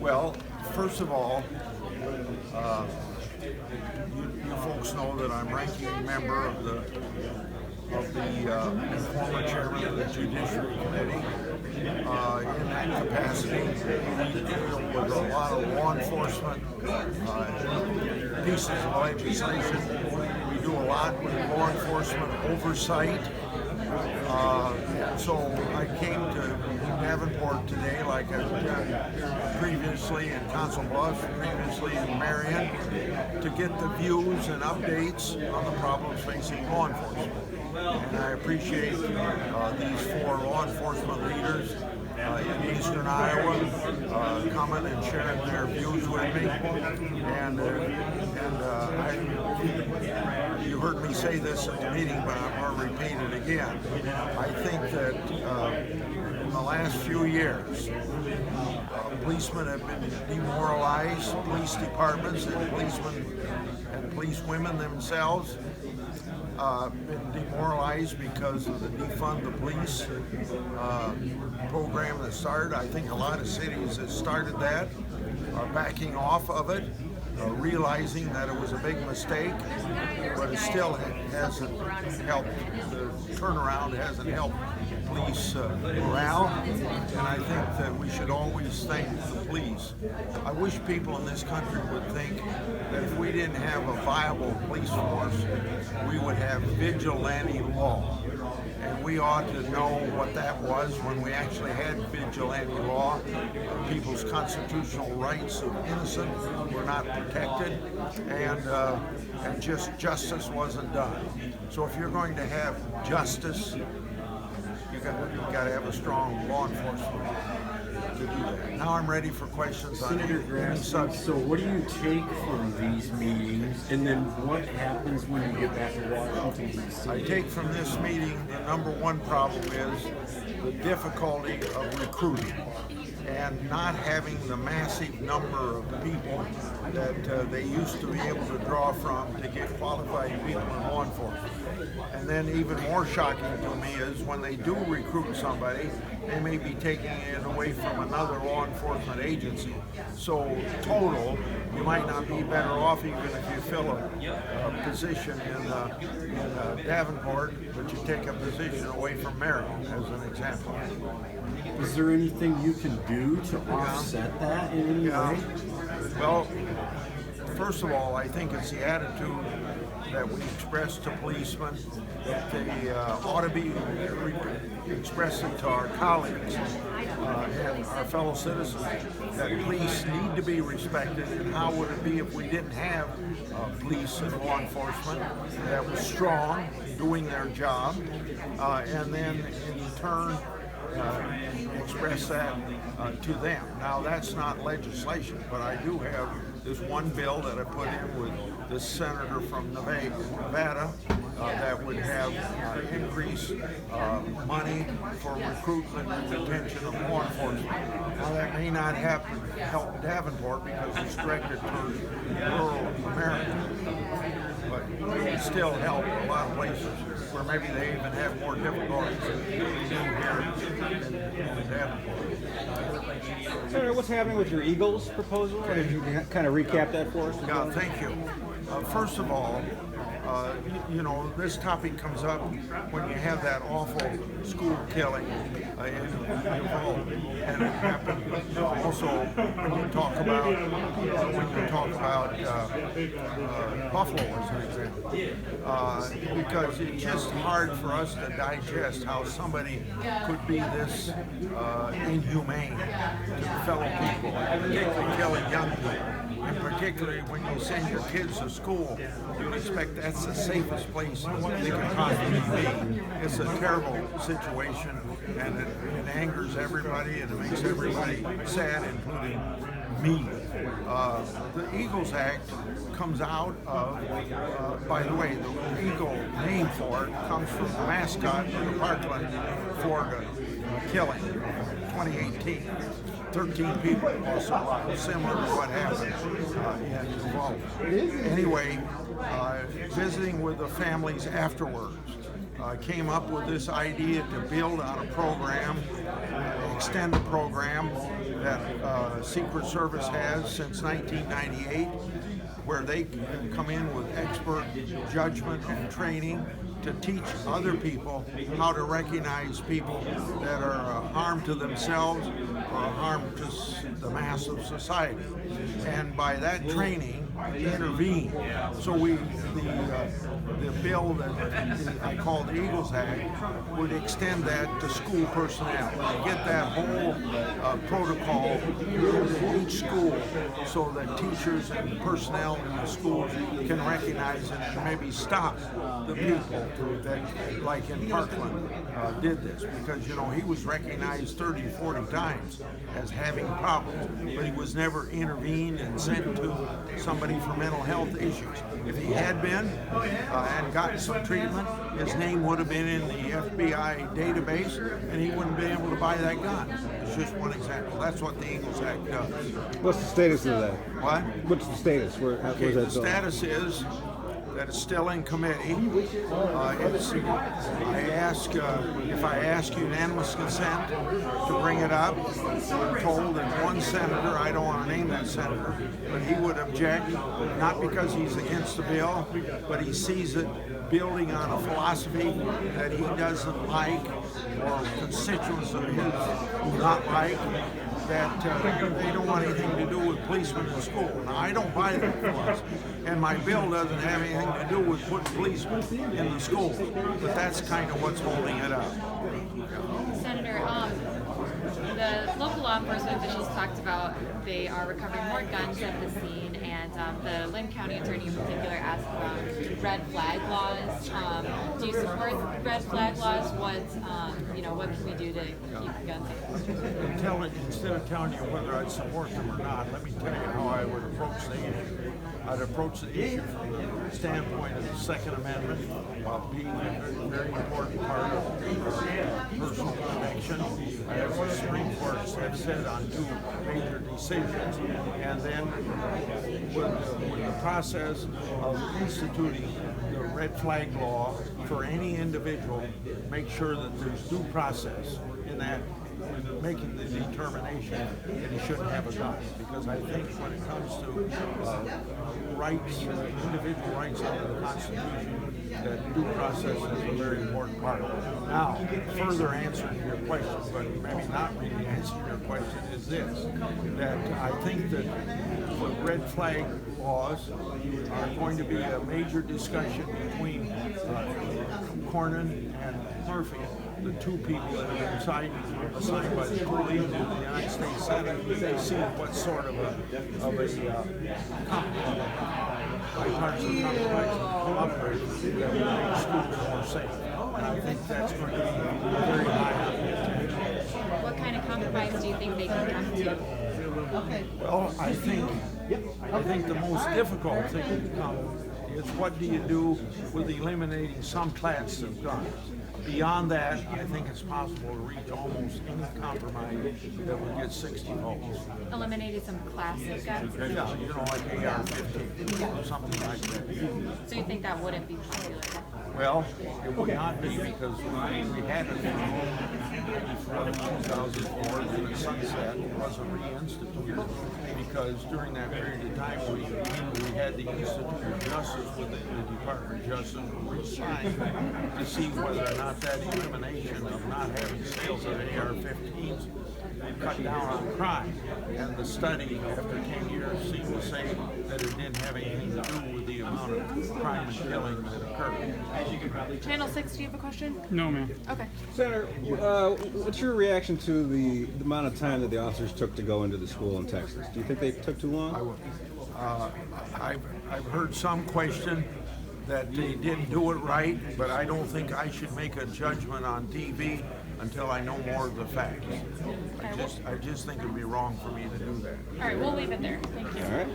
Well, first of all, you folks know that I'm ranking member of the former chairman of the Judiciary Committee. In that capacity, we deal with a lot of law enforcement pieces of legislation. We do a lot with law enforcement oversight. So I came to Davenport today, like I've done previously in Council Bluffs, previously in Marion, to get the views and updates on the problems facing law enforcement. And I appreciate these four law enforcement leaders in eastern Iowa coming and sharing their views with me. And you heard me say this at the meeting, but I'm going to repeat it again. I think that in the last few years, policemen have been demoralized, police departments and policemen and police women themselves been demoralized because of the defund the police program that started. I think a lot of cities that started that are backing off of it, realizing that it was a big mistake, but it still hasn't helped. The turnaround hasn't helped police morale, and I think that we should always thank the police. I wish people in this country would think that if we didn't have a viable police force, we would have vigilante law. And we ought to know what that was when we actually had vigilante law. People's constitutional rights of innocent were not protected, and just justice wasn't done. So if you're going to have justice, you've got to have a strong law enforcement to do that. Now I'm ready for questions on Senator Grassley, so what do you take from these meetings, and then what happens when you get back to Washington, D.C.? I take from this meeting the number one problem is the difficulty of recruiting and not having the massive number of people that they used to be able to draw from to get qualified people in law enforcement. And then even more shocking to me is when they do recruit somebody, they may be taking it away from another law enforcement agency. So total, you might not be better off even if you fill a position in Davenport, but you take a position away from Marion, as an example. Is there anything you can do to offset that in any way? Well, first of all, I think it's the attitude that we express to policemen, that they ought to be expressing to our colleagues and our fellow citizens that police need to be respected. And how would it be if we didn't have police and law enforcement that was strong, doing their job, and then in turn express that to them. Now that's not legislation, but I do have this one bill that I put in with the senator from Nevada that would have increased money for recruitment and retention of law enforcement. Now that may not help Davenport because it's directed towards rural America, but it would still help a lot of places where maybe they even have more difficulties than we do here in Davenport. Senator, what's happening with your Eagles proposal? Could you kind of recap that for us? Yeah, thank you. First of all, this topic comes up when you have that awful school killing in Uvalde, and it happened also when you talk about Buffalo as an example, because it's just hard for us to digest how somebody could be this inhumane to fellow people, particularly killing young people. And particularly when you send your kids to school, you expect that's the safest place they can possibly be. It's a terrible situation, and it angers everybody, and it makes everybody sad, including me. The Eagles Act comes out of, by the way, the Eagle name for it comes from the mascot of the Parkland Florida killing, 2018. 13 people lost their lives, similar to what happened in Uvalde. Anyway, visiting with the families afterwards, came up with this idea to build on a program, extend the program that Secret Service has since 1998, where they can come in with expert judgment and training to teach other people how to recognize people that are a harm to themselves or a harm to the mass of society. And by that training, intervene. So the bill that I call the Eagles Act would extend that to school personnel. Get that whole protocol in each school so that teachers and personnel in the schools can recognize it and maybe stop the people that, like in Parkland, did this. Because, you know, he was recognized 30 or 40 times as having problems, but he was never intervened and sent to somebody for mental health issues. If he had been and gotten some treatment, his name would have been in the FBI database and he wouldn't be able to buy that gun. It's just one example. That's what the Eagles Act does. What's the status of that? What? What's the status? Okay, where's the that bill? status is that it's still in committee. If I ask unanimous consent to bring it up, I'm told that one senator, I don't want to name that senator, but he would object, not because he's against the bill, but he sees it building on a philosophy that he doesn't like or constituents of his do not like, that they don't want anything to do with policemen in school. Now, I don't buy that philosophy, and my bill doesn't have anything to do with putting policemen in the schools, but that's kind of what's holding it up. Senator, the local law enforcement officials talked about they are recovering more guns at the scene, and the Lynn County Attorney in particular asked about red flag laws. Do you support red flag laws? What can we do to keep guns at the street? Instead of telling you whether I'd support them or not, let me tell you how I would approach the issue. I'd approach the issue from the standpoint of the Second Amendment, being a very important part of personal protection, as the Supreme Court has said on two major decisions, and then with the process of instituting the red flag law for any individual, make sure that there's due process in that, making the determination that he shouldn't have a gun. Because I think when it comes to rights, individual rights under the Constitution, that due process is a very important part. Now, further answering your question, but maybe not really answering your question, is this, that I think that the red flag laws are going to be a major discussion between Cornyn and Murphy, the two people that have been assigned by the two leaders of the United States Senate, to see what sort of a bipartisan compromise come up with that will make schools more safe. And I think that's going to be very high on the agenda. What kind of compromise do you think they can come to? Well, I think the most difficult thing to come is what do you do with eliminating some class of guns. Beyond that, I think it's possible to reach almost any compromise that will get 60 votes. Eliminated some classic guns? Yeah, you know, like AR-15 or something like that. So you think that wouldn't be popular? Well, it would not be because we had it from 2004, then the sunset wasn't reinstituted because during that period of time we had the Institute of Justice with the Department of Justice re-signed to see whether or not that elimination of not having sales of AR-15s would cut down on crime. And the study, after 10 years, seemed to say that it didn't have anything to do with the amount of crime and killing that occurred. Channel 6, do you have a question? No, ma'am. Okay. Senator, what's your reaction to the amount of time that the officers took to go into the school in Texas? Do you think they took too long? I've heard some question that they didn't do it right, but I don't think I should make a judgment on TV until I know more of the facts. I just think it'd be wrong for me to do that. All right, we'll leave it there. Thank you. All right.